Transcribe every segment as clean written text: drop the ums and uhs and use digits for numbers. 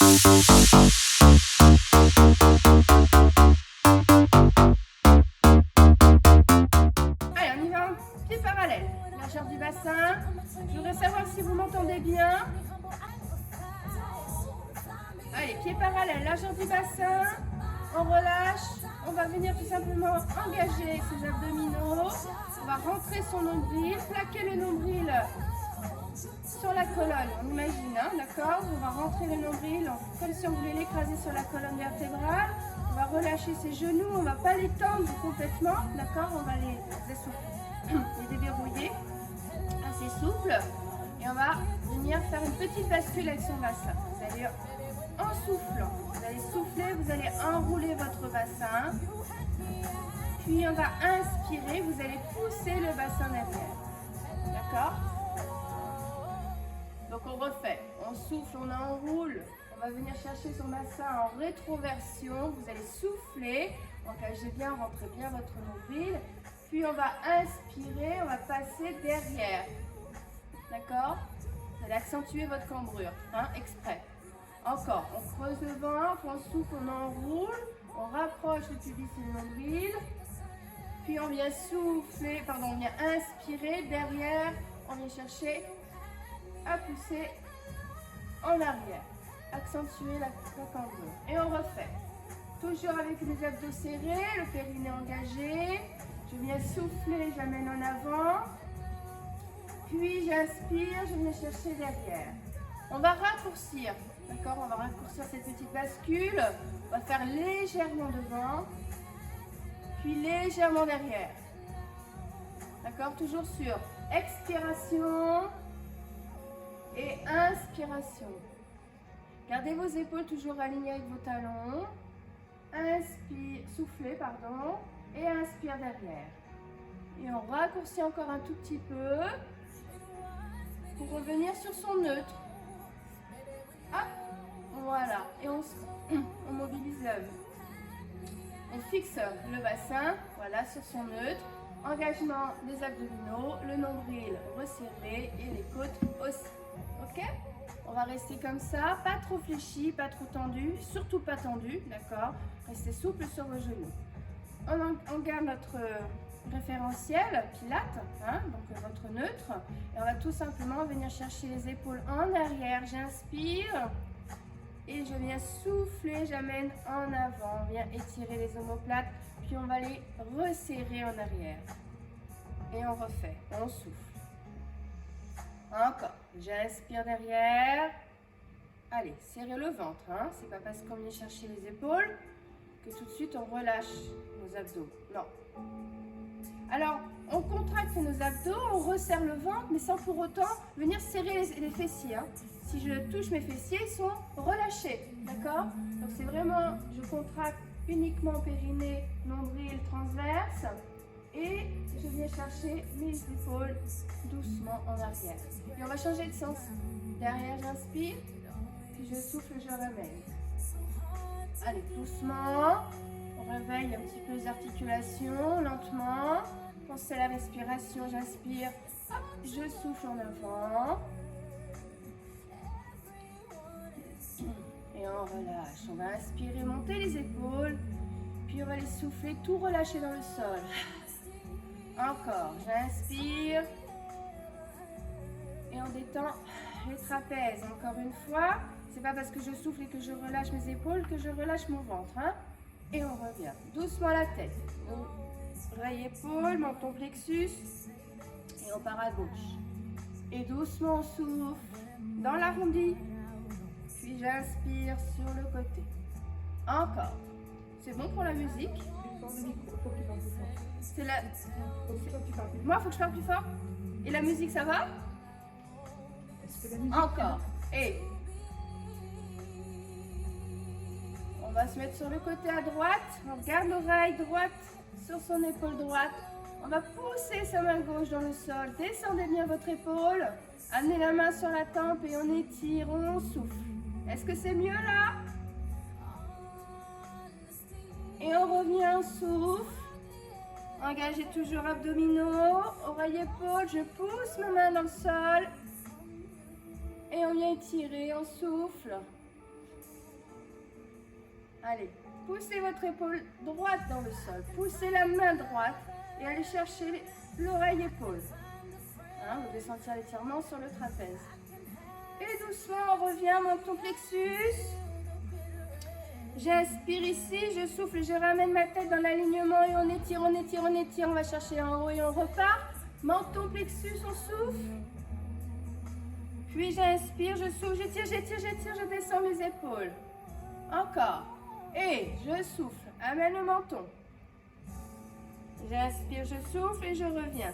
Allez, on y va. Pieds parallèles. Largeur du bassin. Je voudrais savoir si vous m'entendez bien. Allez, pieds parallèles, largeur du bassin. On relâche. On va venir tout simplement engager ses abdominaux. On va rentrer son nombril, plaquer le nombril sur la colonne. On imagine, hein, d'accord? On va rentrer le nombril comme si on voulait l'écraser sur la colonne vertébrale. On va relâcher ses genoux. On ne va pas les tendre complètement, d'accord? On va les déverrouiller assez souple. Et on va venir faire une petite bascule avec son bassin. Vous allez en soufflant, vous allez souffler, vous allez enrouler votre bassin. Puis on va inspirer, vous allez pousser le bassin derrière. D'accord? Donc on refait, on souffle, on enroule. On va venir chercher son bassin en rétroversion. Vous allez souffler, engagez bien, rentrez bien votre nombril. Puis on va inspirer, on va passer derrière. D'accord? Vous allez accentuer votre cambrure, hein, exprès. Encore, on creuse le ventre, on souffle, on enroule, on rapproche le pubis et le nombril. Puis on vient souffler, pardon, on vient inspirer derrière, on vient chercher à pousser en arrière. Accentuer la cambrure. Et on refait. Toujours avec les abdos serrés, le périnée engagé. Je viens souffler, j'amène en avant. Puis j'inspire, je viens chercher derrière. On va raccourcir, d'accord? On va raccourcir cette petite bascule. On va faire légèrement devant, puis légèrement derrière. D'accord? Toujours sur expiration et inspiration. Gardez vos épaules toujours alignées avec vos talons. Inspire, soufflez, pardon, et inspire derrière. Et on raccourcit encore un tout petit peu pour revenir sur son neutre. Hop, voilà. Et on mobilise l'œuvre. On fixe le bassin, voilà, sur son neutre. Engagement des abdominaux, le nombril resserré et les côtes aussi. Ok? On va rester comme ça, pas trop fléchi, pas trop tendu, surtout pas tendu, d'accord? Restez souple sur vos genoux. On garde notre référentiel, pilates, hein, donc votre neutre. Et on va tout simplement venir chercher les épaules en arrière. J'inspire et je viens souffler, j'amène en avant. On vient étirer les omoplates, puis on va les resserrer en arrière. Et on refait, on souffle. Encore, j'inspire derrière. Allez, serrez le ventre, hein. C'est pas parce qu'on vient chercher les épaules que tout de suite on relâche nos abdos. Non. Alors, on contracte nos abdos, on resserre le ventre, mais sans pour autant venir serrer les fessiers. Hein. Si je touche mes fessiers, ils sont relâchés, d'accord? Donc c'est vraiment, je contracte uniquement périnée, nombril, transverse. Et je viens chercher mes épaules doucement en arrière. Et on va changer de sens. Derrière, j'inspire, puis je souffle, je ramène. Allez, doucement. On réveille un petit peu les articulations, lentement. Pensez à la respiration, j'inspire, hop, je souffle en avant. Et on relâche. On va inspirer, monter les épaules. Puis on va les souffler, tout relâcher dans le sol. Encore, j'inspire et on détend les trapèzes. Encore une fois, c'est pas parce que je souffle et que je relâche mes épaules que je relâche mon ventre. Hein? Et on revient doucement la tête. Oreille, épaule, menton, plexus. Et on part à gauche. Et doucement on souffle dans l'arrondi. Puis j'inspire sur le côté. Encore. C'est bon pour la musique? C'est la... Moi, il faut que je parle plus fort. Et la musique, ça va? Encore. Et on va se mettre sur le côté à droite. On garde l'oreille droite sur son épaule droite. On va pousser sa main gauche dans le sol. Descendez bien votre épaule. Amenez la main sur la tempe et on étire, on souffle. Est-ce que c'est mieux là? Et on revient, on souffle. Engagez toujours abdominaux, oreille, épaule. Je pousse ma main dans le sol. Et on vient étirer, on souffle. Allez, poussez votre épaule droite dans le sol. Poussez la main droite et allez chercher l'oreille épaule. Hein, vous devez sentir l'étirement sur le trapèze. Et doucement, on revient, menton plexus. J'inspire ici, je souffle, je ramène ma tête dans l'alignement et on étire, on étire, on étire. On va chercher en haut et on repart. Menton plexus, on souffle. Puis j'inspire, je souffle, j'étire, j'étire, j'étire, je descends mes épaules. Encore. Et je souffle, amène le menton. J'inspire, je souffle et je reviens.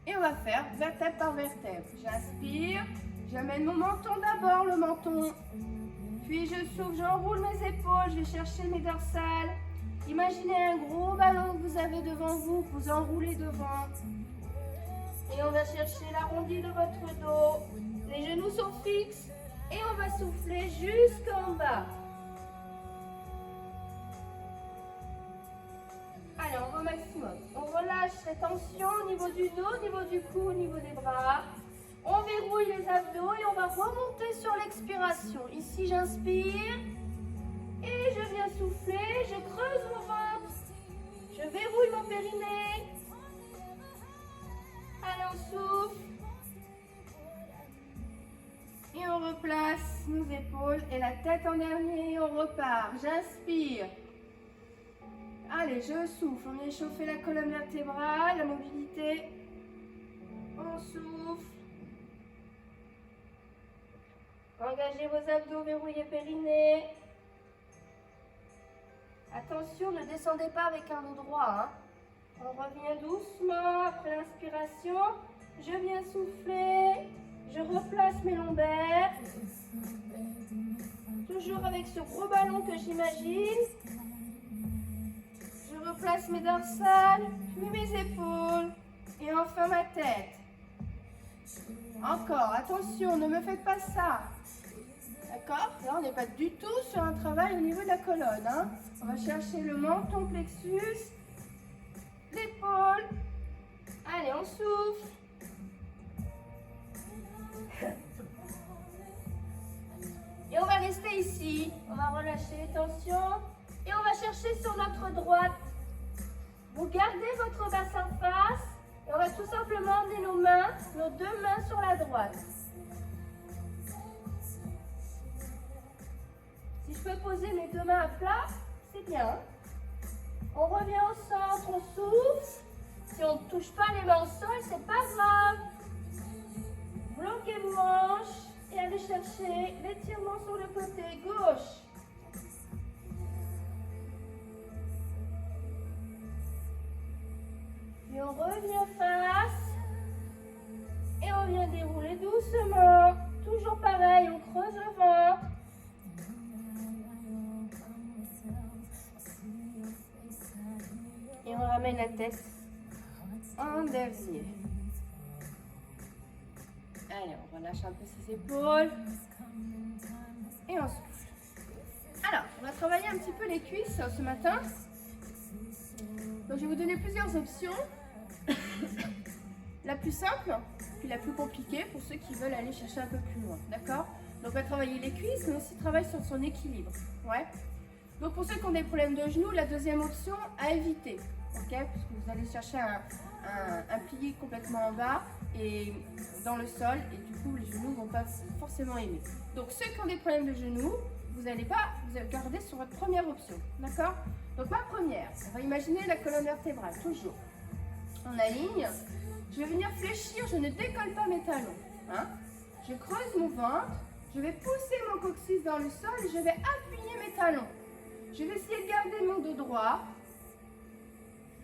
Et on va faire vertèbre par vertèbre. J'inspire, j'amène mon menton d'abord, le menton. Puis je souffle, j'enroule mes épaules, je vais chercher mes dorsales. Imaginez un gros ballon que vous avez devant vous, que vous enroulez devant. Et on va chercher l'arrondi de votre dos. Les genoux sont fixes. Et on va souffler jusqu'en bas. Allez, on va au maximum. On relâche les tensions au niveau du dos, au niveau du cou, au niveau des bras. On verrouille les abdos et on va remonter sur l'expiration. Ici, j'inspire. Et je viens souffler. Je creuse mon ventre. Je verrouille mon périnée. Allez, on souffle. Et on replace nos épaules et la tête en dernier et on repart. J'inspire. Allez, je souffle. On vient échauffer la colonne vertébrale, la mobilité. On souffle. Engagez vos abdos, verrouillez périnée. Attention, ne descendez pas avec un dos droit. Hein. On revient doucement après l'inspiration. Je viens souffler. Je replace mes lombaires. Toujours avec ce gros ballon que j'imagine. Je replace mes dorsales, puis mes épaules. Et enfin ma tête. Encore, attention, ne me faites pas ça. D'accord? Là, on n'est pas du tout sur un travail au niveau de la colonne. Hein. On va chercher le menton plexus, l'épaule. Allez, on souffle. Et on va rester ici. On va relâcher les tensions. Et on va chercher sur notre droite. Vous gardez votre bassin face. Et on va tout simplement emmener nos mains, nos deux mains sur la droite. Si je peux poser mes deux mains à plat, c'est bien. On revient au centre, on souffle. Si on ne touche pas les mains au sol, c'est pas grave. Bloquez vos manches et allez chercher l'étirement sur le côté gauche. Puis on revient face et on vient dérouler doucement. Toujours pareil, on creuse le ventre. Et on ramène la tête en dernier. Allez, on relâche un peu ses épaules. Et on souffle. Alors, on va travailler un petit peu les cuisses ce matin. Donc, je vais vous donner plusieurs options. La plus simple, puis la plus compliquée pour ceux qui veulent aller chercher un peu plus loin. D'accord? Donc, on va travailler les cuisses, mais aussi travailler sur son équilibre. Ouais. Donc, pour ceux qui ont des problèmes de genoux, la deuxième option à éviter. Ok? Parce que vous allez chercher un plié complètement en bas et dans le sol, et du coup, les genoux ne vont pas forcément aimer. Donc, ceux qui ont des problèmes de genoux, vous allez garder sur votre première option. D'accord? Donc, ma première, on va imaginer la colonne vertébrale, toujours. On aligne. Je vais venir fléchir, je ne décolle pas mes talons. Hein? Je creuse mon ventre, je vais pousser mon coccyx dans le sol et je vais appuyer mes talons. Je vais essayer de garder mon dos droit,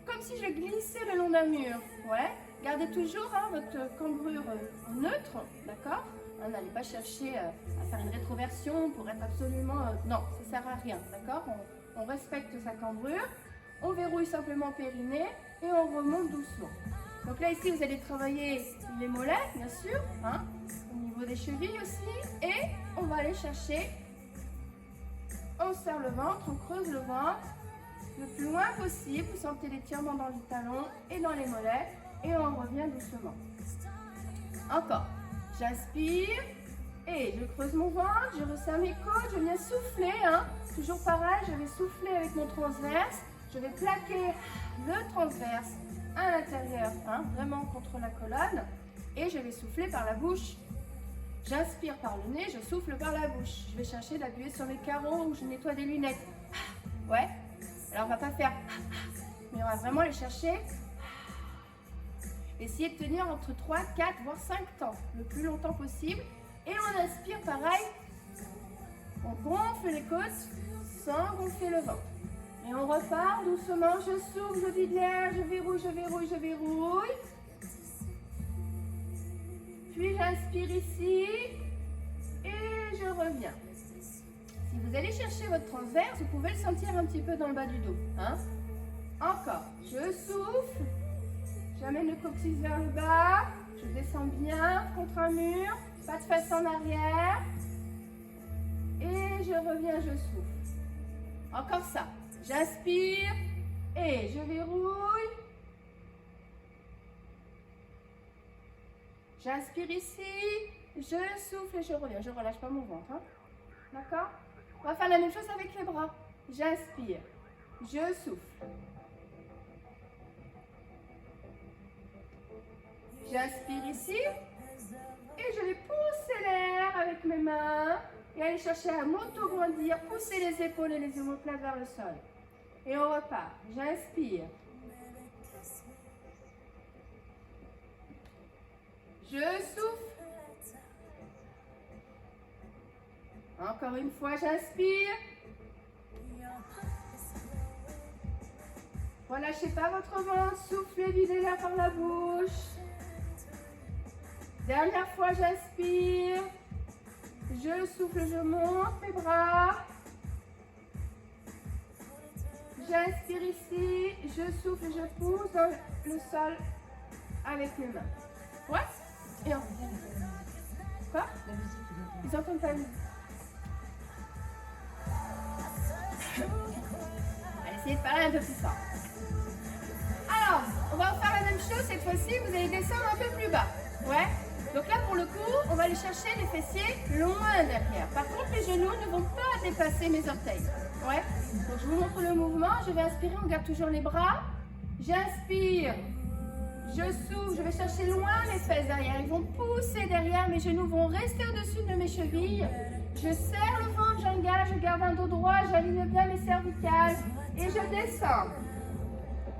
comme si je glissais le long d'un mur. Ouais. Gardez toujours votre cambrure neutre, d'accord? N'allez pas chercher à faire une rétroversion pour être absolument... non, ça ne sert à rien, d'accord? On respecte sa cambrure, on verrouille simplement périnée et on remonte doucement. Donc là, ici, vous allez travailler les mollets, bien sûr, hein, au niveau des chevilles aussi. Et on va aller chercher, on serre le ventre, on creuse le ventre le plus loin possible. Vous sentez l'étirement dans les talons et dans les mollets. Et on revient doucement. Encore. J'inspire, Et je creuse mon ventre, je resserre mes côtes, je viens souffler. Hein. Toujours pareil, je vais souffler avec mon transverse. Je vais plaquer le transverse à l'intérieur, hein, vraiment contre la colonne. Et je vais souffler par la bouche. J'inspire par le nez, je souffle par la bouche. Je vais chercher d'appuyer sur les carreaux où je nettoie des lunettes. Ouais. Alors on va pas faire, mais on va vraiment les chercher. Essayez de tenir entre 3, 4, voire 5 temps, le plus longtemps possible. Et on inspire pareil. On gonfle les côtes sans gonfler le ventre. Et on repart doucement. Je souffle, je vide l'air, je verrouille, je verrouille, je verrouille. Puis j'inspire ici et je reviens. Si vous allez chercher votre transverse, vous pouvez le sentir un petit peu dans le bas du dos. Hein? Encore. Je souffle. J'amène le coccyx vers le bas. Je descends bien contre un mur. Pas de face en arrière. Et je reviens, je souffle. Encore ça. J'inspire et je verrouille. J'inspire ici, je souffle et je reviens. Je ne relâche pas mon ventre. Hein? D'accord? On va faire la même chose avec les bras. J'inspire, je souffle. J'inspire ici et je vais pousser l'air avec mes mains et aller chercher à m'auto-grandir, pousser les épaules et les omoplates vers le sol. Et on repart. J'inspire. Je souffle. Encore une fois, j'inspire. Relâchez pas votre ventre, soufflez, videz l'air par la bouche. Dernière fois, j'inspire. Je souffle, je monte mes bras. J'inspire ici, je souffle, je pousse dans le sol avec mes mains. Ouais? Et on... Quoi? Ils entendent pas. Allez, essayez de parler un peu plus fort. Alors, on va faire la même chose cette fois-ci. Vous allez descendre un peu plus bas. Ouais? Donc là, pour le coup, on va aller chercher les fessiers loin derrière. Par contre, les genoux ne vont pas dépasser mes orteils. Ouais? Donc, je vous montre le mouvement. Je vais inspirer, on garde toujours les bras. J'inspire. Je souffle, je vais chercher loin mes fesses derrière. Ils vont pousser derrière, mes genoux vont rester au-dessus de mes chevilles. Je serre le ventre, j'engage, je garde un dos droit, j'aligne bien mes cervicales et je descends.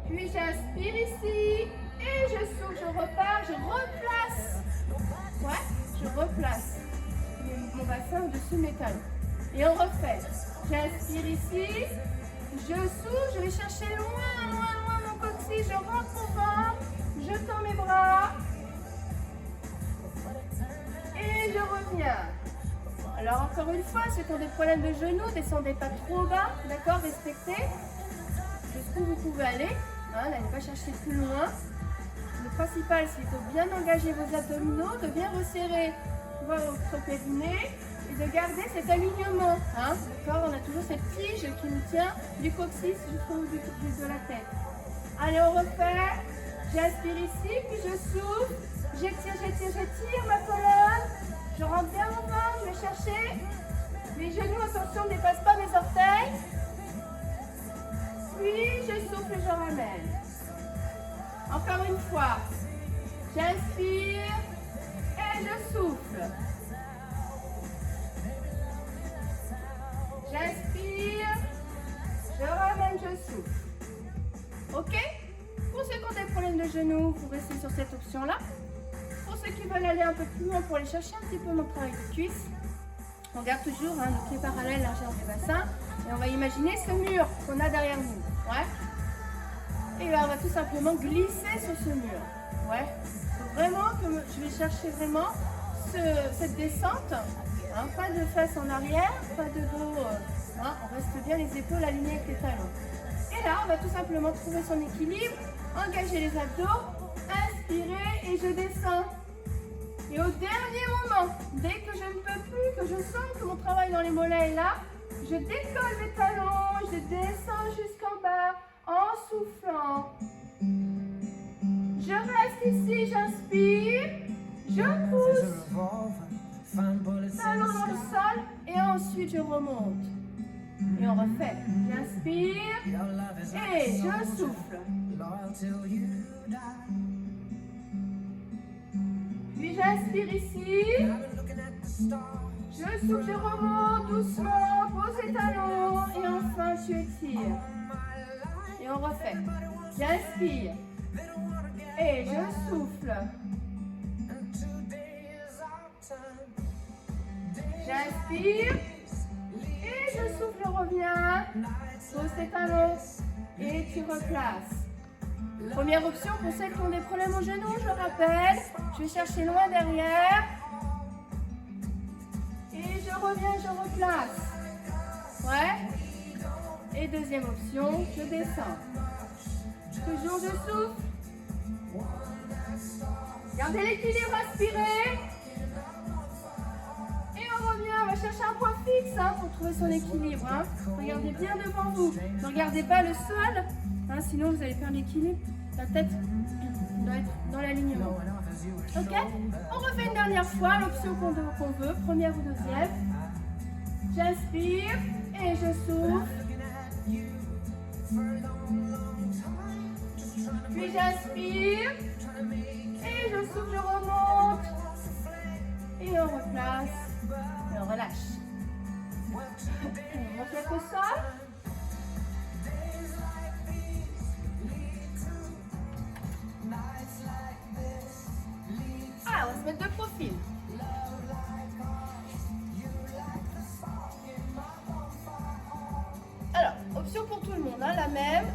Puis j'inspire ici et je souffle, je repars, je replace. Ouais, je replace mon bassin au-dessus de mes talons. Et on refait. J'inspire ici, je souffle, je vais chercher loin, loin, loin mon coccyx, je rentre mon ventre. Je tends mes bras et je reviens. Alors encore une fois, ceux qui ont des problèmes de genoux, descendez pas trop bas, d'accord? Respectez jusqu'où vous pouvez aller. Hein, n'allez pas chercher plus loin. Le principal, c'est de bien engager vos abdominaux, de bien resserrer votre périnée et de garder cet alignement. Hein, d'accord? On a toujours cette tige qui nous tient du coccyx jusqu'au bout de la tête. Allez, on refait. J'inspire ici, puis je souffle. J'étire ma colonne. Je rentre bien mon ventre, je vais chercher. Les genoux, attention, ne dépassent pas mes orteils. Puis je souffle et je ramène. Encore une fois. J'inspire et je souffle. J'inspire, je ramène, je souffle. Ok? Pour ceux qui ont des problèmes de genoux, vous restez sur cette option-là. Pour ceux qui veulent aller un peu plus loin pour aller chercher un petit peu mon travail de cuisse, on garde toujours nos pieds parallèles, largeur du bassin. Et on va imaginer ce mur qu'on a derrière nous. Ouais. Et là, on va tout simplement glisser sur ce mur. Ouais. Donc vraiment, que je vais chercher vraiment cette descente. Hein, pas de face en arrière, pas de dos. Hein, on reste bien les épaules alignées avec les talons. Et là, on va tout simplement trouver son équilibre, engager les abdos, inspirer et je descends. Et au dernier moment, dès que je ne peux plus, que je sens que mon travail dans les mollets est là, je décolle mes talons, je descends jusqu'en bas en soufflant. Je reste ici, j'inspire, je pousse. Talon dans le sol et ensuite je remonte. Et on refait. J'inspire et je souffle. Puis j'inspire ici. Je souffle, je remonte doucement. Pose les talons et enfin tu étires. Et on refait. J'inspire et je souffle. J'inspire et je souffle, je reviens. Pose tes talons et tu replaces. Première option pour celles qui ont des problèmes au genou, je rappelle. Je vais chercher loin derrière. Et je reviens, je replace. Ouais. Et deuxième option, je descends. Toujours je souffle. Gardez l'équilibre, inspirez. Et on revient, on va chercher un point fixe pour trouver son équilibre. Regardez bien devant vous. Ne regardez pas le sol, sinon vous allez perdre l'équilibre. La tête doit être dans l'alignement. Ok? On refait une dernière fois l'option qu'on veut, première ou deuxième. J'inspire et je souffle. Puis j'inspire et je souffle, je remonte. Et on replace et on relâche. On reflète le sol. Ah, on va se mettre de profil. Alors, option pour tout le monde, la même.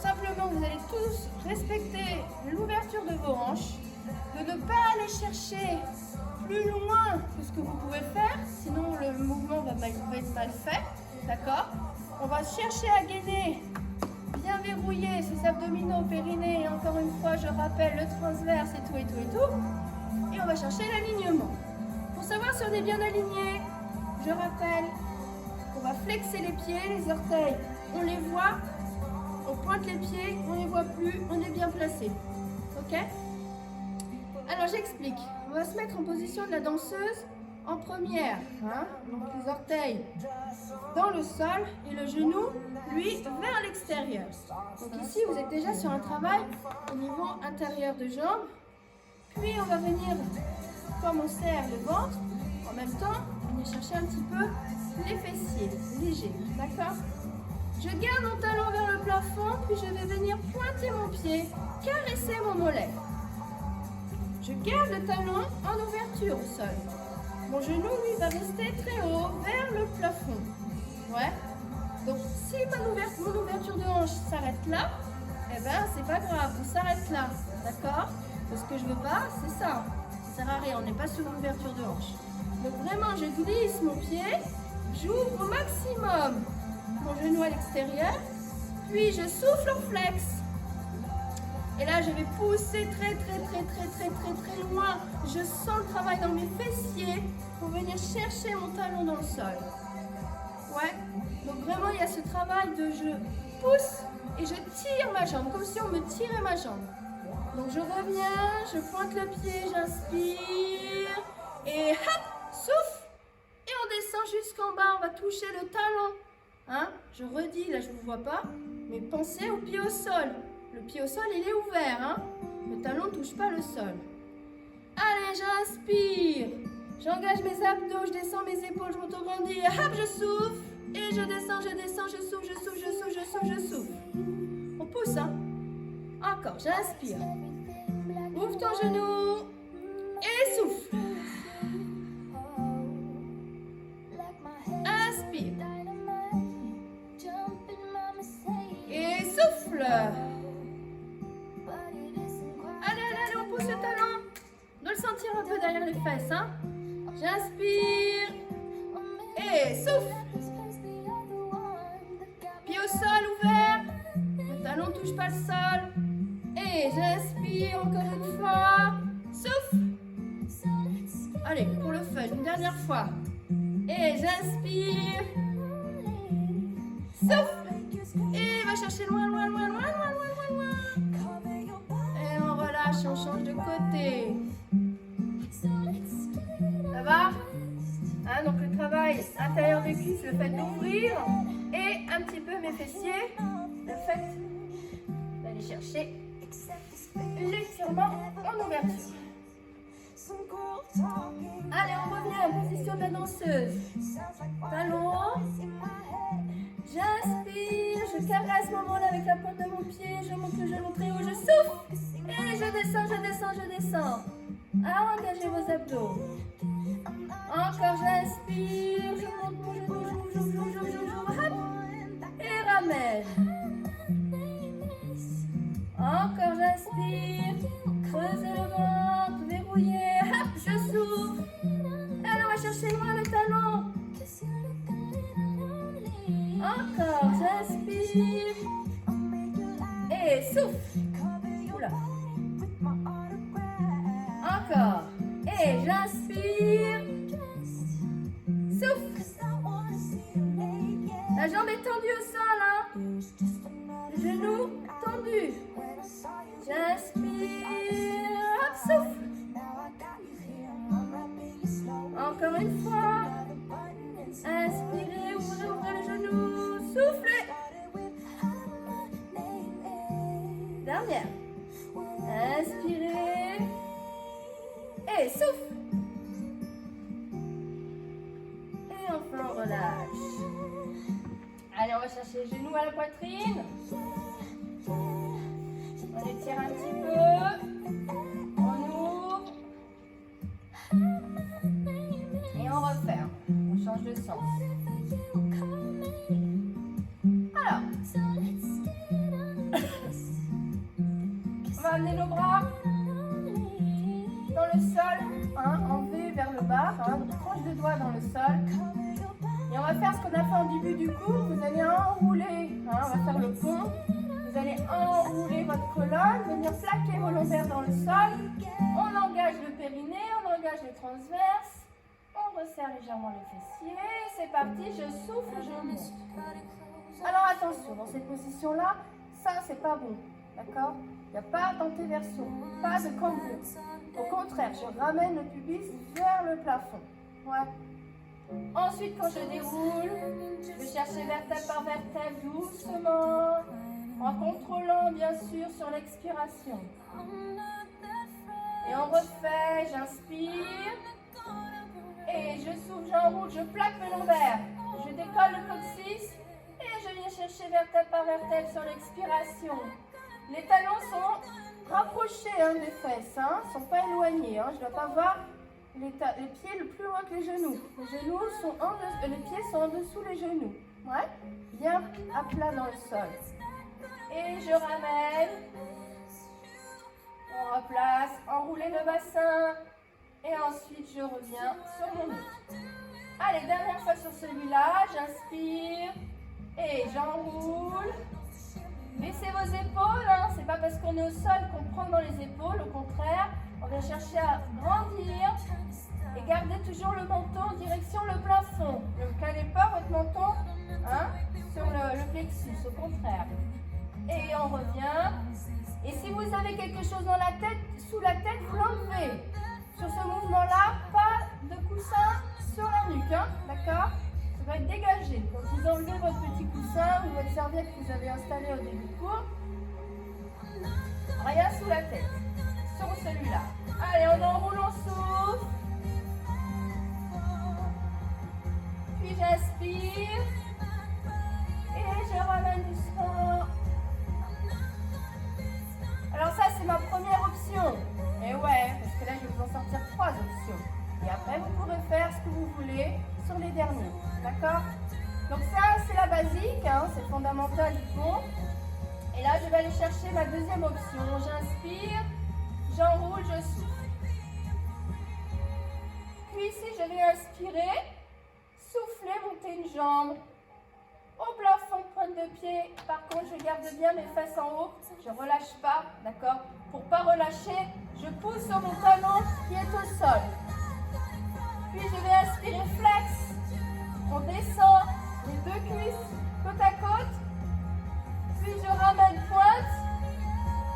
Simplement, vous allez tous respecter l'ouverture de vos hanches, de ne pas aller chercher plus loin que ce que vous pouvez faire, sinon le mouvement va être mal fait, d'accord? On va chercher à gainer, bien verrouiller ces abdominaux, périnée, et encore une fois, je rappelle le transverse et tout, et tout, et tout. Et on va chercher l'alignement. Pour savoir si on est bien aligné, je rappelle qu'on va flexer les pieds, les orteils, on les voit, on pointe les pieds, on ne les voit plus, on est bien placé. Ok? Alors j'explique. On va se mettre en position de la danseuse en première. Donc les orteils dans le sol et le genou, lui, vers l'extérieur. Donc ici, vous êtes déjà sur un travail au niveau intérieur de jambes. Puis on va venir, comme on serre le ventre, en même temps, venir chercher un petit peu les fessiers, légers. D'accord? Je garde mon talon vers le plafond, puis je vais venir pointer mon pied, caresser mon mollet. Je garde le talon en ouverture au sol. Mon genou, lui, va rester très haut, vers le plafond. Ouais. Donc, si mon ouverture de hanche s'arrête là, eh ben, c'est pas grave, on s'arrête là. D'accord? Parce que je veux pas, c'est ça. Ça sert à rien, on n'est pas sur une ouverture de hanche. Donc, vraiment, je glisse mon pied, j'ouvre au maximum mon genou à l'extérieur, puis je souffle en flex. Et là, je vais pousser très loin. Je sens le travail dans mes fessiers pour venir chercher mon talon dans le sol. Ouais. Donc vraiment, il y a ce travail de je pousse et je tire ma jambe, comme si on me tirait ma jambe. Donc je reviens, je pointe le pied, j'inspire et hop, souffle. Et on descend jusqu'en bas, on va toucher le talon. Je redis, là je ne vous vois pas, mais pensez au pied au sol. Le pied au sol, il est ouvert. Le talon ne touche pas le sol. Allez, j'inspire. J'engage mes abdos, je descends mes épaules, je m'autograndis. Hop, je souffle. Et je descends, je souffle, je souffle, je souffle, je souffle, je souffle. On pousse, Encore, j'inspire. Ouvre ton genou. Et souffle. Inspire. Et souffle. Allez, on pousse le talon. On doit le sentir un peu derrière les fesses. J'inspire. Et souffle. Pied au sol ouvert. Le talon ne touche pas le sol. Et j'inspire encore une fois. Souffle. Allez, pour le fun, une dernière fois. Et j'inspire. Souffle. Et va chercher loin. Et on relâche, on change de côté. Ça va? cuisses, le fait d'ouvrir. Et un petit peu mes fessiers, le fait d'aller chercher l'étirement en ouverture. Allez, on revient en position de la danseuse. Talon. J'inspire, je caresse ce moment-là avec la pointe de mon pied, je monte le genou très haut, je souffle. Et je descends, je descends, je descends. Alors engagez vos abdos. Encore j'inspire, je monte mon genou, j'ouvre, hop. Et ramène. Encore j'inspire, creusez le ventre, verrouillez, hop, je souffle. Alors on va chercher loin le talon. Encore, j'inspire et souffle. Oula. Encore. Et j'inspire. Souffle. La jambe est tendue au sol, hein. Le genou tendu. J'inspire. Hop, souffle. Encore une fois. Inspirez, ouvrez le genou. Soufflez. Dernière. Inspirez. Et souffle. Et enfin on relâche. Allez, on va chercher les genoux à la poitrine. On étire un petit peu. On ouvre. Et on referme. On change de sens. Alors, on va amener nos bras dans le sol, hein, en V vers le bas, hein, tranche de doigts dans le sol. Et on va faire ce qu'on a fait en début du cours. Vous allez enrouler, hein, on va faire le pont. Vous allez enrouler votre colonne, venir plaquer vos lombaires dans le sol. On engage le périnée, on engage les transverses. On resserre légèrement les fessiers. C'est parti, je souffle, je monte. Alors attention, dans cette position-là, ça c'est pas bon, d'accord? Il n'y a pas d'antéversion, pas de cambrure. Au contraire, je ramène le pubis vers le plafond. Ouais. Ensuite, quand je déroule, je vais chercher vertèbre par vertèbre doucement, en contrôlant bien sûr sur l'expiration. Et on refait, j'inspire. Et je souffle, j'enroule, je plaque le lombaire. Je décolle le coccyx et je viens chercher vertèbre par vertèbre sur l'expiration. Les talons sont rapprochés, hein, des fesses, hein, ne sont pas éloignés. Hein. Je ne dois pas voir les pieds le plus loin que les genoux. Les pieds sont en dessous les genoux. Ouais. Bien à plat dans le sol. Et je ramène. On replace, enrouler le bassin. Et ensuite, je reviens sur mon dos. Allez, dernière fois sur celui-là. J'inspire et j'enroule. Baissez vos épaules. Hein. C'est pas parce qu'on est au sol qu'on prend dans les épaules. Au contraire, on va chercher à grandir. Et gardez toujours le menton en direction le plafond. Ne calez pas votre menton, hein, sur le plexus. Au contraire. Et on revient. Et si vous avez quelque chose dans la tête, sous la tête, vous l'enlevez. Sur ce mouvement-là, pas de coussin sur la nuque, hein, d'accord? Ça va être dégagé. Donc vous enlevez votre petit coussin ou votre serviette que vous avez installée au début du cours. Rien sous la tête. Sur celui-là. Allez, on enroule, on souffle. Puis j'inspire. Et je ramène doucement. Alors ça, c'est ma première option. Et ouais, parce que là, je vais vous en sortir 3 options. Et après, vous pourrez faire ce que vous voulez sur les derniers. D'accord? Donc ça, c'est la basique, hein, c'est fondamental du pont. Et là, je vais aller chercher ma deuxième option. J'inspire, j'enroule, je souffle. Puis ici, je vais inspirer, souffler, monter une jambe. Au plafond, pointe de pied. Par contre, je garde bien mes fesses en haut. Je ne relâche pas, d'accord? Pour ne pas relâcher, je pousse sur mon talon qui est au sol. Puis je vais inspirer, flex. On descend les 2 cuisses côte à côte. Puis je ramène pointe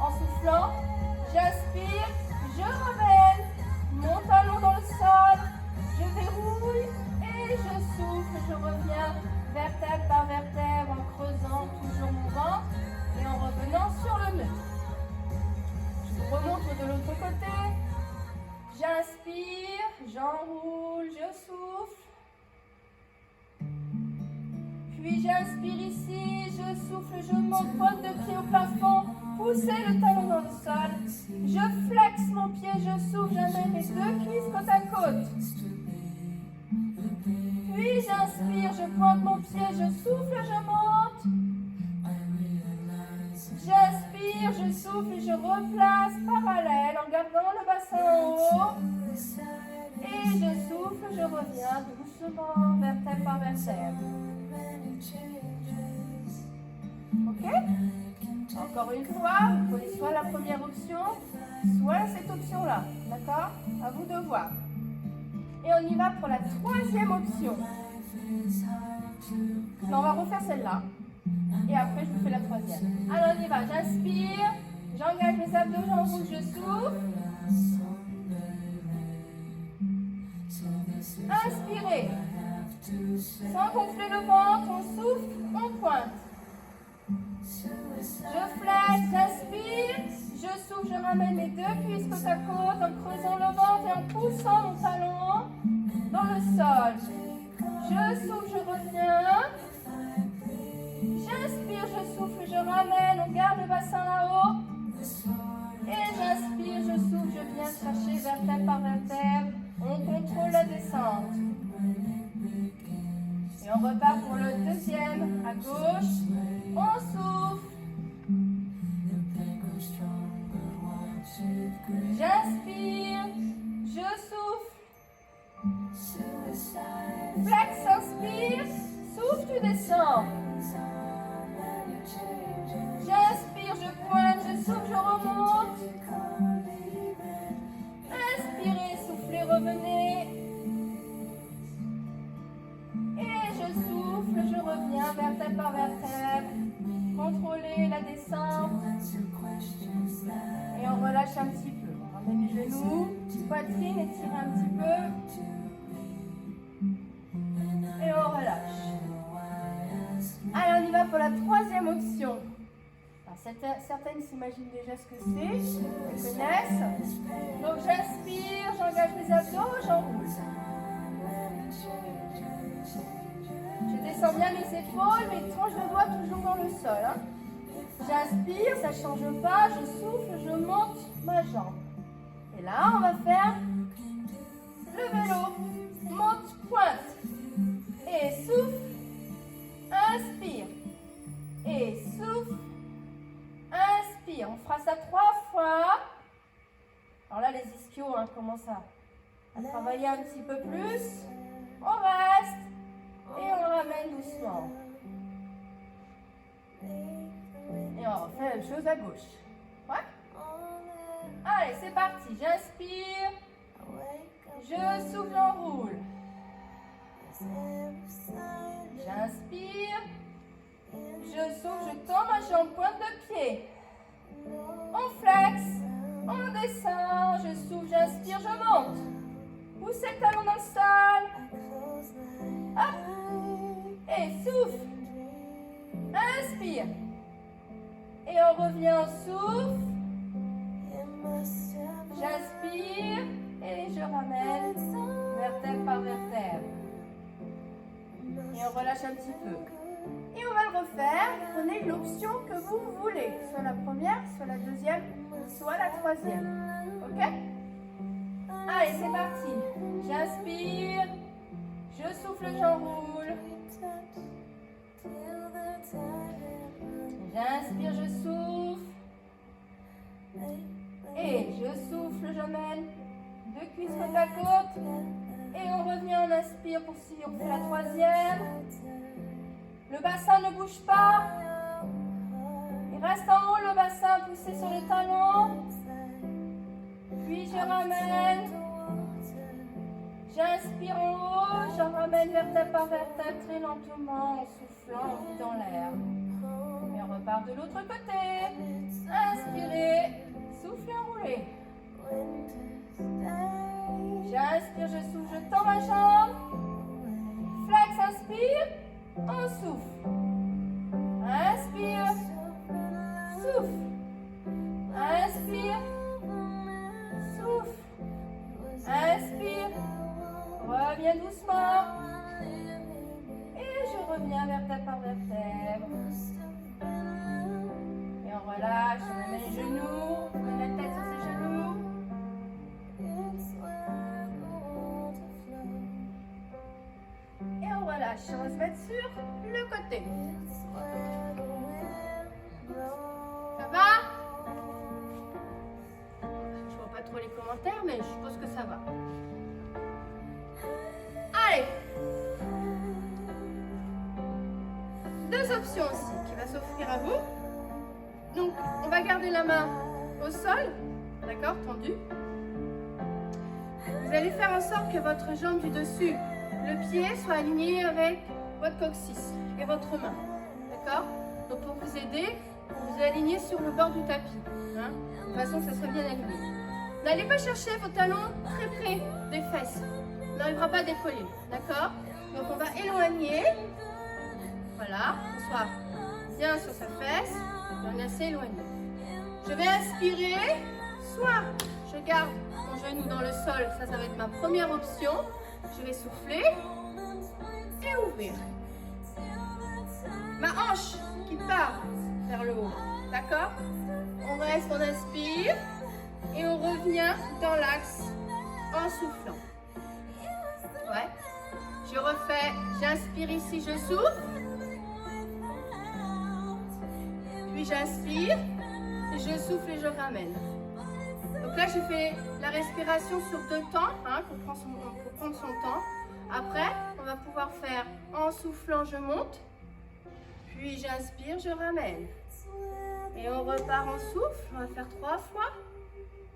en soufflant. J'inspire, je ramène mon talon dans le sol. Je verrouille et je souffle. Je reviens. Puis j'inspire ici, je souffle, je monte, pointe de pied au plafond. Poussez le talon dans le sol. Je flexe mon pied, je souffle, j'amène mes deux cuisses côte à côte. Puis j'inspire, je pointe mon pied, je souffle, je monte. J'inspire, je souffle et je replace parallèle en gardant le bassin en haut. Et je souffle, je reviens doucement, vertèbre par vertèbre. Ok? Encore une fois, vous prenez soit la première option, soit cette option-là. D'accord? À vous de voir. Et on y va pour la troisième option. Non, on va refaire celle-là. Et après, je vous fais la troisième. Alors, on y va. J'inspire. J'engage mes abdos, j'enroule, je souffle. Inspirez. Sans gonfler le ventre, on souffle, on pointe. Je flex, j'inspire. Je souffle, je ramène les deux cuisses côte à côte en creusant le ventre et en poussant mon talon dans le sol. Je souffle, je reviens. J'inspire, je souffle, je ramène, on garde le bassin là-haut. Et j'inspire, je souffle, je viens chercher vertèbre par vertèbre. On contrôle la descente. Et on repart pour le deuxième. À gauche, on souffle. J'inspire, je souffle. Flex, inspire, souffle, tu descends. J'inspire, je pointe, je souffle, je remonte. Inspirez, soufflez, revenez. Et je souffle, je reviens vertèbre par vertèbre. Contrôlez la descente. Et on relâche un petit peu. On ramène les genoux, poitrine, étire un petit peu. Et on relâche. Allez, on y va pour la troisième option. Alors, certaines s'imaginent déjà ce que c'est, elles connaissent. Donc j'inspire, j'engage mes abdos, j'enroule. Je descends bien mes épaules, mes tranches de doigts toujours dans le sol. Hein. J'inspire, ça ne change pas, je souffle, je monte ma jambe. Et là, on va faire le vélo. Monte, pointe. Et souffle. Inspire. Et souffle. Inspire. On fera ça 3 fois. Alors là, les ischios commencent à travailler un petit peu plus. On reste. Et on ramène doucement. Et on refait la même chose à gauche. Ouais? Allez, c'est parti. J'inspire. Je souffle, j'enroule. J'inspire. Je souffle, je tends ma jambe, pointe de pied. On flex. On descend. Je souffle, j'inspire, je monte. Poussez le talon dans le sol. Hop. Et souffle. Inspire. Et on revient en souffle. J'inspire. Et je ramène vertèbre par vertèbre. Et on relâche un petit peu. Et on va le refaire. Prenez l'option que vous voulez. Soit la première, soit la deuxième, soit la troisième. Ok? Allez, c'est parti. J'inspire. Je souffle, j'enroule. J'inspire, je souffle. Et je souffle, j'emmène. Deux cuisses côte à côte. Et on revient, on inspire pour si on fait la troisième. Le bassin ne bouge pas. Il reste en haut le bassin, poussé sur les talons. Puis je ramène. J'inspire en haut, je ramène vertèbre par vertèbre très lentement en soufflant, on vit dans l'air. Et on repart de l'autre côté. Inspirez, soufflez, enroulez. J'inspire, je souffle, je tends ma jambe. Flex, inspire, on souffle. Inspire, souffle. Inspire, souffle. Inspire, reviens doucement. Et je on revient vertèbre par vertèbre. Et on relâche, on met les genoux, on met la tête sur ses genoux. Et on relâche, on va se mettre sur le côté. Ça va? Je vois pas trop les commentaires, mais je suppose que ça va. Allez! Deux options aussi qui va s'offrir à vous. Donc, on va garder la main au sol, d'accord, tendue. Vous allez faire en sorte que votre jambe du dessus, le pied, soit aligné avec votre coccyx et votre main, d'accord? Donc, pour vous aider, vous vous alignez sur le bord du tapis, hein, de façon que ça soit bien aligné. N'allez pas chercher vos talons très près des fesses. On n'arrivera pas à décoller, d'accord? Donc, on va éloigner. Voilà, qu'on soit bien sur sa fesse, on est assez éloigné. Je vais inspirer, soit je garde mon genou dans le sol, ça va être ma première option. Je vais souffler et ouvrir. Ma hanche qui part vers le haut, d'accord? On reste, on inspire et on revient dans l'axe en soufflant. Ouais. Je refais, j'inspire ici, je souffle. Puis j'inspire, je souffle et je ramène. Donc là, je fais la respiration sur 2 temps, hein, pour prendre son temps. Après, on va pouvoir faire en soufflant, je monte. Puis j'inspire, je ramène. Et on repart en souffle. On va faire 3 fois.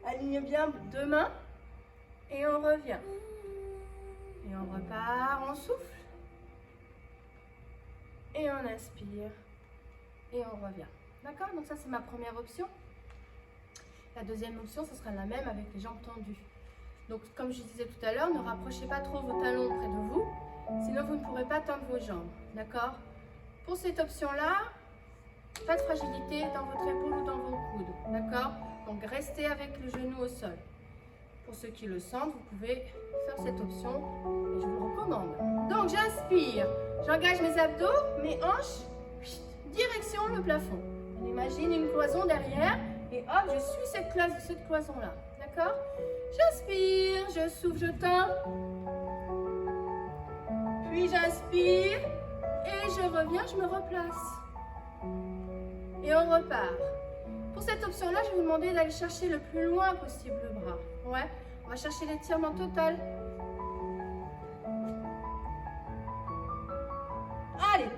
Aligne bien 2 mains. Et on revient. Et on repart, on souffle. Et on inspire. Et on revient. D'accord? Donc ça, c'est ma première option. La deuxième option, ce sera la même avec les jambes tendues. Donc, comme je disais tout à l'heure, ne rapprochez pas trop vos talons près de vous. Sinon, vous ne pourrez pas tendre vos jambes. D'accord? Pour cette option-là, pas de fragilité dans votre épaule ou dans vos coudes. D'accord? Donc, restez avec le genou au sol. Pour ceux qui le sentent, vous pouvez faire cette option et je vous le recommande. Donc, j'inspire. J'engage mes abdos, mes hanches, direction le plafond. On imagine une cloison derrière et hop, je suis cette cloison-là. D'accord? J'inspire, je souffle, je tends. Puis j'inspire et je reviens, je me replace. Et on repart. Pour cette option-là, je vais vous demander d'aller chercher le plus loin possible le bras. Ouais, on va chercher l'étirement total. Allez,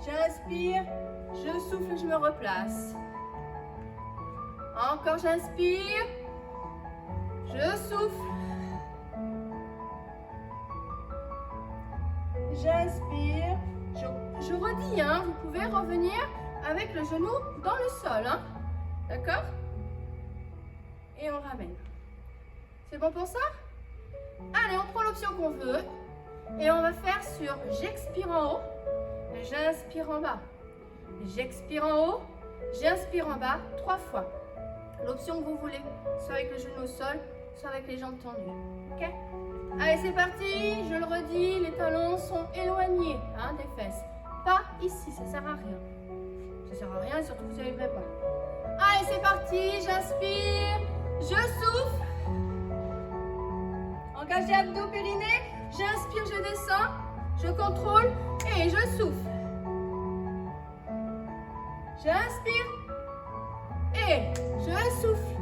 j'inspire, je souffle, je me replace. Encore, j'inspire, je souffle. J'inspire, je redis, hein, vous pouvez revenir avec le genou dans le sol, hein, d'accord? Et on ramène. C'est bon pour ça? Allez, on prend l'option qu'on veut et on va faire sur j'expire en haut, j'inspire en bas, j'expire en haut, j'inspire en bas 3 fois. L'option que vous voulez, soit avec le genou au sol, soit avec les jambes tendues. Ok? Allez, c'est parti. Je le redis, les talons sont éloignés, hein, des fesses. Pas ici, ça sert à rien. Ça sert à rien, surtout vous n'y arriverez pas. Allez, c'est parti. J'inspire, je souffle. Engagez abdos, périnée. J'inspire, je descends, je contrôle et je souffle. J'inspire et je souffle.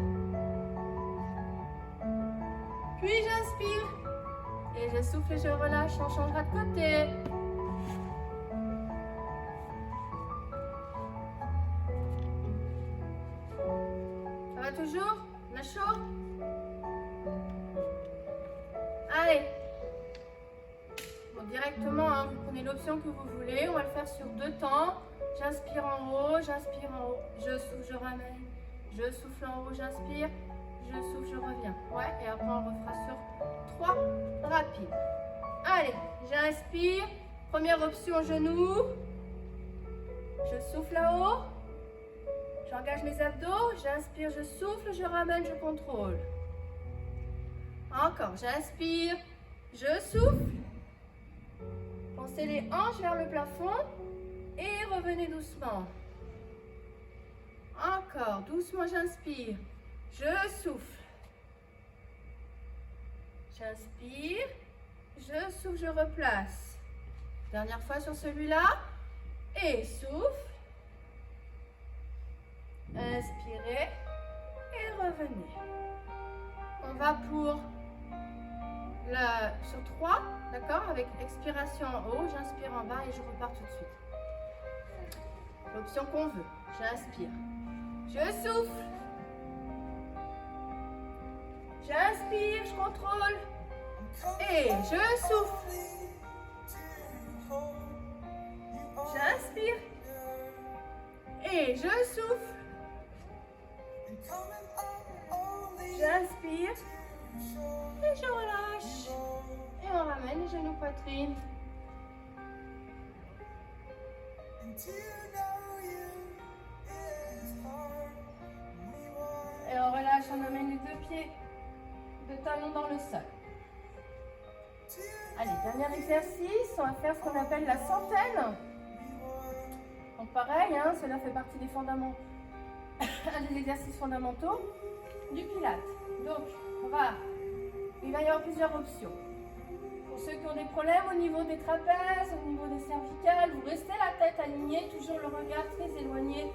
Puis j'inspire et je souffle et je relâche. On changera de côté. Ça va toujours? On a chaud? Allez. Bon, directement, hein, vous prenez l'option que vous voulez. On va le faire sur 2 temps. J'inspire en haut, j'inspire en haut. Je souffle, je ramène. Je souffle en haut, j'inspire. Je souffle, je reviens. Ouais, et après on refera sur 3 rapides. Allez, j'inspire. Première option, genou. Je souffle là-haut. J'engage mes abdos. J'inspire, je souffle, je ramène, je contrôle. Encore, j'inspire. Je souffle. Pensez les hanches vers le plafond et revenez doucement. Encore, doucement j'inspire. Je souffle. J'inspire. Je souffle, je replace. Dernière fois sur celui-là. Et souffle. Inspirez et revenez. On va pour sur 3, d'accord? Avec expiration en haut, j'inspire en bas et je repars tout de suite. L'option qu'on veut. J'inspire. Je souffle. J'inspire, je contrôle. Et je souffle. J'inspire. Et je souffle. J'inspire. Et je relâche. Et on ramène les genoux poitrine. Et on relâche, on amène les deux pieds de talons dans le sol. Allez, dernier exercice, on va faire ce qu'on appelle la centaine. Donc pareil, hein, cela fait partie des fondamentaux, un des exercices fondamentaux du Pilates. Donc, il va y avoir plusieurs options. Pour ceux qui ont des problèmes au niveau des trapèzes, au niveau des cervicales, vous restez la tête alignée, toujours le regard très éloigné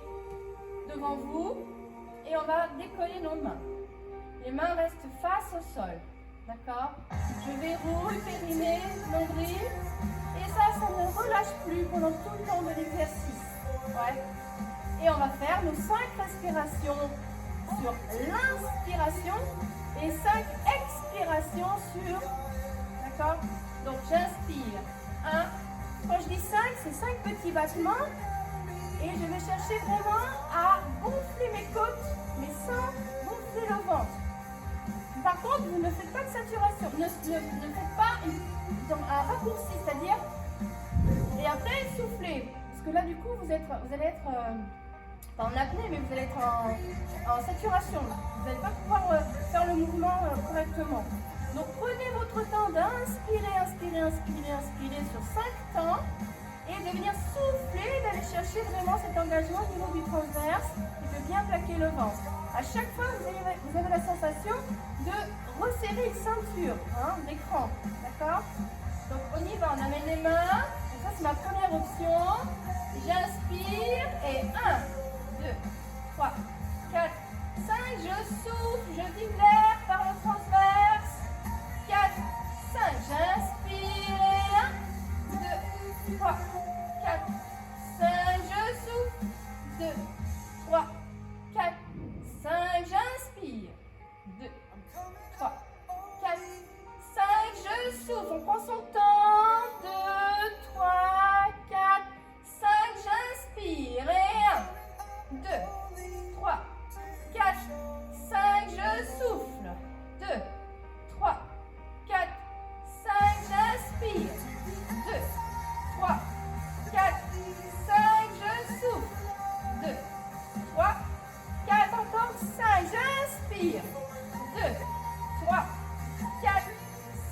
devant vous. Et on va décoller nos mains. Les mains restent face au sol. D'accord? Je verrouille, périnée, nombril. Et ça ne relâche plus pendant tout le temps de l'exercice. Ouais. Et on va faire nos 5 respirations sur l'inspiration et 5 expirations sur... D'accord? Donc j'inspire. 1. Quand je dis 5, c'est 5 petits battements. Et je vais chercher vraiment à gonfler mes côtes, mais sans gonfler le ventre. Par contre, vous ne faites pas de saturation. Ne faites pas un raccourci, c'est-à-dire... Et après, soufflez. Parce que là, du coup, vous allez être... pas en apnée, mais vous allez être en saturation. Vous n'allez pas pouvoir faire le mouvement correctement. Donc, prenez votre temps d'inspirer, inspirer, inspirer, inspirer sur 5 temps. Et de venir souffler, d'aller chercher vraiment cet engagement au niveau du transverse et de bien plaquer le ventre. À chaque fois, vous avez la sensation de resserrer une ceinture d'écran. D'accord? Donc on y va, on amène les mains. Donc ça c'est ma première option. J'inspire et 1, 2, 3, 4, 5. Je souffle, je vibre l'air par le transverse. 4, 5. J'inspire et 1, 2, 3, 4, 5. Je souffle. 2, 3, 4, 5. J'inspire. 2, 3, 4, 5. Je souffle. On prend son temps. 2, 3, 4, 5. J'inspire. Et 1, 2, 3, 4, 5. Je souffle. 2, 3, 4, 5. J'inspire. 2, 3, 4, 5. Je souffle. 2, 3, 4, encore 5. J'inspire. 2, 3, 4,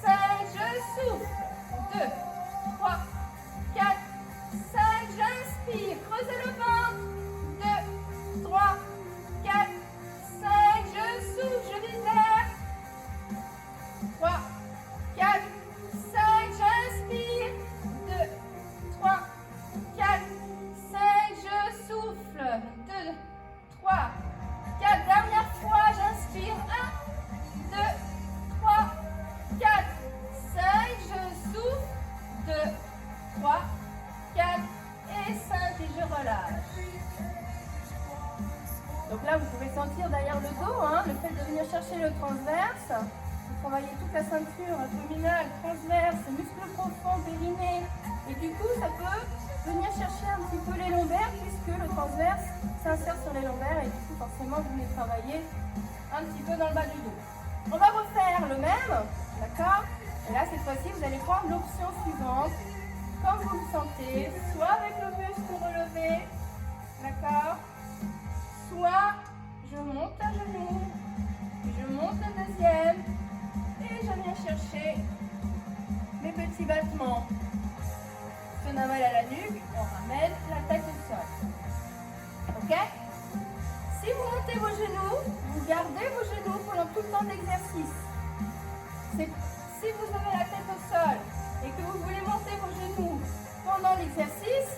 5. Je souffle. 2, 3, 4, 5. J'inspire. Creusez le ventre. 2, 3, 4, 5. Je souffle. Je vise l'air. 3, 4, 5. J'inspire. 2, 3, 4, 5. Je souffle. 2, 3, 4. Dernière fois. J'inspire. 1, 2, 3, 4, 5. Je souffle. 2, 3, 4 et 5. Et je relâche. Donc là, vous pouvez sentir derrière le dos, le fait de venir chercher le transverse. Vous travaillez toute la ceinture abdominale, transverse, muscles profonds, périnée. Et du coup, ça peut venir chercher un petit peu les lombaires puisque le transverse s'insère sur les lombaires et du coup, forcément, vous venez travailler un petit peu dans le bas du dos. On va refaire le même, d'accord? Et là, cette fois-ci, vous allez prendre l'option suivante, comme vous le sentez, soit avec le buste relevé, d'accord? Soit je monte à genoux, je monte le deuxième et je viens chercher mes petits battements. abdominales à la nuque, on ramène la tête au sol. Ok? Si vous montez vos genoux, vous gardez vos genoux pendant tout le temps de l'exercice. Si vous avez la tête au sol et que vous voulez monter vos genoux pendant l'exercice,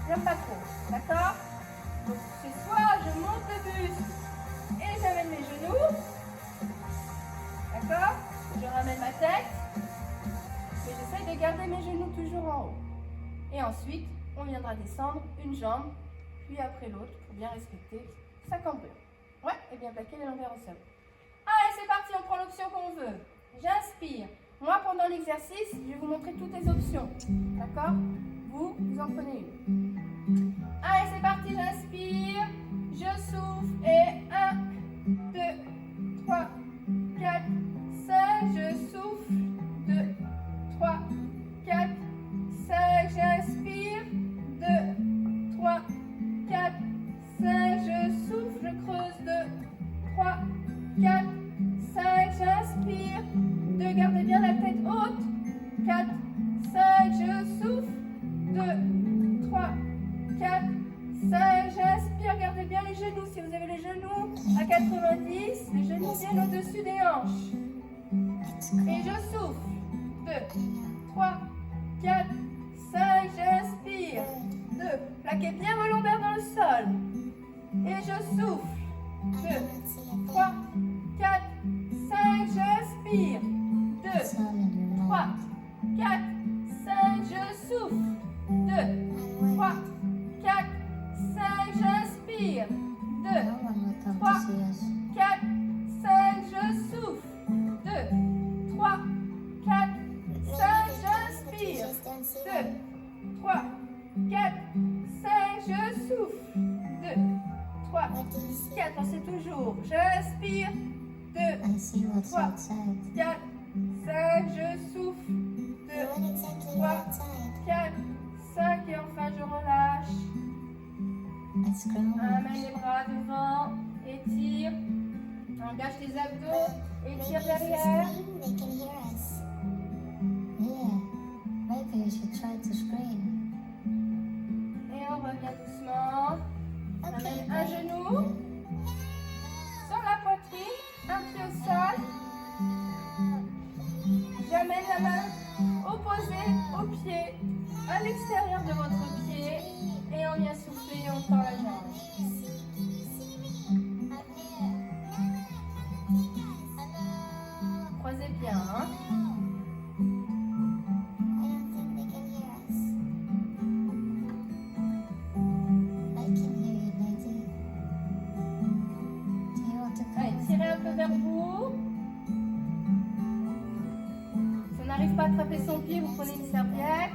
j'aime pas trop. D'accord? Donc c'est soit je monte le buste et j'amène mes genoux. D'accord? Je ramène ma tête. Mais j'essaie de garder mes genoux toujours en haut. Et ensuite, on viendra descendre une jambe, puis après l'autre, pour bien respecter sa cambrure. Ouais, et bien plaquer les longueurs au sol. Allez, c'est parti, on prend l'option qu'on veut. J'inspire. Moi, pendant l'exercice, je vais vous montrer toutes les options. D'accord? Vous en prenez une. Allez, c'est parti, j'inspire. Je souffle et 1, 2, 3, 4, 5. Je souffle. 2, 3, 4, 5. J'inspire. 2, 3, 4, 5. Je souffle. Je creuse. 2, 3, 4, 5. J'inspire. 2. Gardez bien la tête haute. 4, 5. Je souffle. 2, 3, 4, 5. J'inspire. Gardez bien les genoux. Si vous avez les genoux à 90, les genoux viennent au-dessus des hanches. Et je souffle. 2, 3, 4, 5. J'inspire. 2. Plaquez bien vos lombaires dans le sol. Et je souffle. 2, 3, 4, 5. J'inspire. 2, 3, 4, 5. Je souffle. 2, 3, 4, 5. J'inspire. 2, 3, 4, 5. Je souffle. 2, 3, 4, 5. J'inspire. 2, 3, 4, 5. Je souffle. 2, 3, 4. Pensez toujours. J'inspire. 2, 3, 4, 5. Je souffle. 2, 3, 4, 5. Et enfin, je relâche. Amène les bras devant. Étire. Engage les abdos. Étire derrière. Et on revient doucement. Amène un genou sur la poitrine, un pied au sol. J'amène la main opposée au pied, à l'extérieur de votre pied. Et on vient souffler et on tend la jambe. Croisez bien, hein? Allez, tirez un peu vers vous. Si on n'arrive pas à attraper son pied, vous prenez une serviette.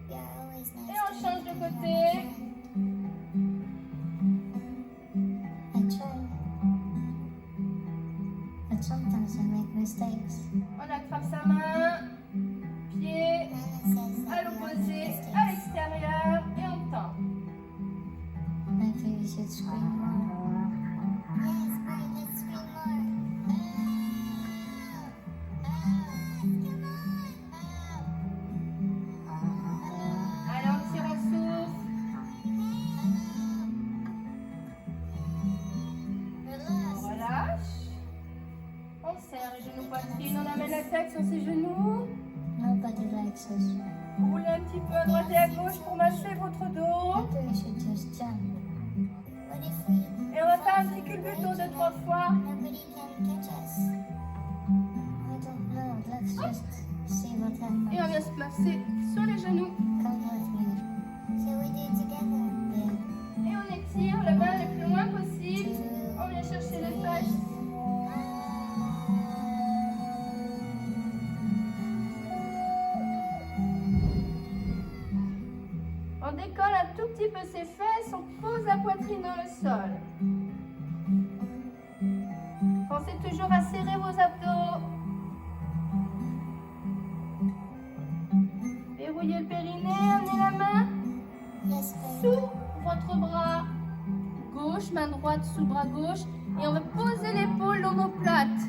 Et on change de côté. On attrape sa main, pied à l'opposé, à l'extérieur et on tend. Allez, on tire, on souffle. On relâche. On serre les genoux poitrine, on amène la tête sur ses genoux. Roulez un petit peu à droite et à gauche pour masser votre dos. Et on va faire un petit culbuto 2-3 fois. Et on vient se placer sur les genoux. Et on étire le bas le plus loin possible. On vient chercher les fesses. On décolle un tout petit peu ses fesses, on pose la poitrine dans le sol. Pensez toujours à serrer vos abdos. Verrouillez le périnée, amenez la main sous votre bras gauche, main droite sous bras gauche. Et on va poser l'épaule l'omoplate.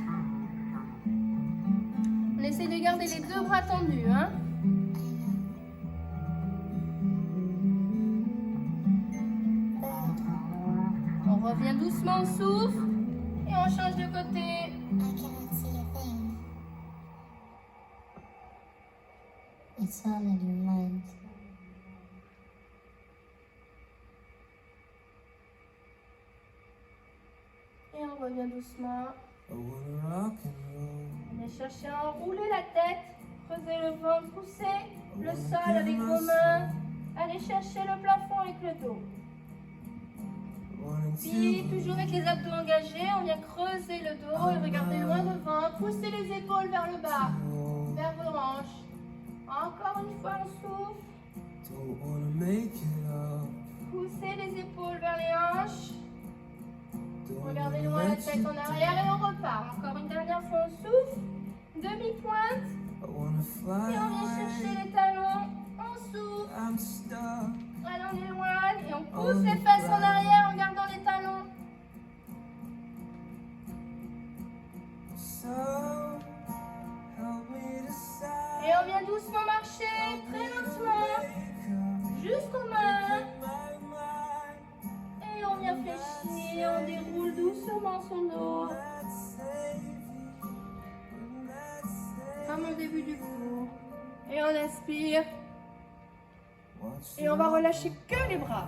On essaie de garder les deux bras tendus, hein. revient doucement, on souffle. Et on change de côté. I cannot see a thing. It's all in your mind. Et on revient doucement. I wanna rock and roll. Allez chercher à enrouler la tête. Creusez le ventre, poussez le sol avec vos mains. Allez chercher le plafond avec le dos. Wanting Puis, to toujours avec les abdos engagés, on vient creuser le dos et regardez loin devant. Poussez les épaules vers le bas, know. vers vos hanches. Encore une fois, on souffle. Don't wanna make it up. Poussez les épaules vers les hanches. Don't Regardez wanna loin la let tête you en arrière et on repart. Encore une dernière fois, on souffle. Demi-pointe. I wanna fly Et on vient chercher away. les talons. On souffle. I'm stuck. Allez, on éloigne et on pousse les fesses en arrière en gardant les talons. So help me decide. Et on vient doucement marcher, très lentement, jusqu'aux mains. Et on vient fléchir, on déroule doucement son dos, comme au début du cours. Et on inspire. Et on va relâcher que les bras.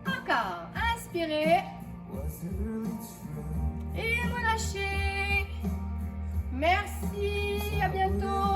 Encore. Inspirez. Et relâchez. Merci. À bientôt.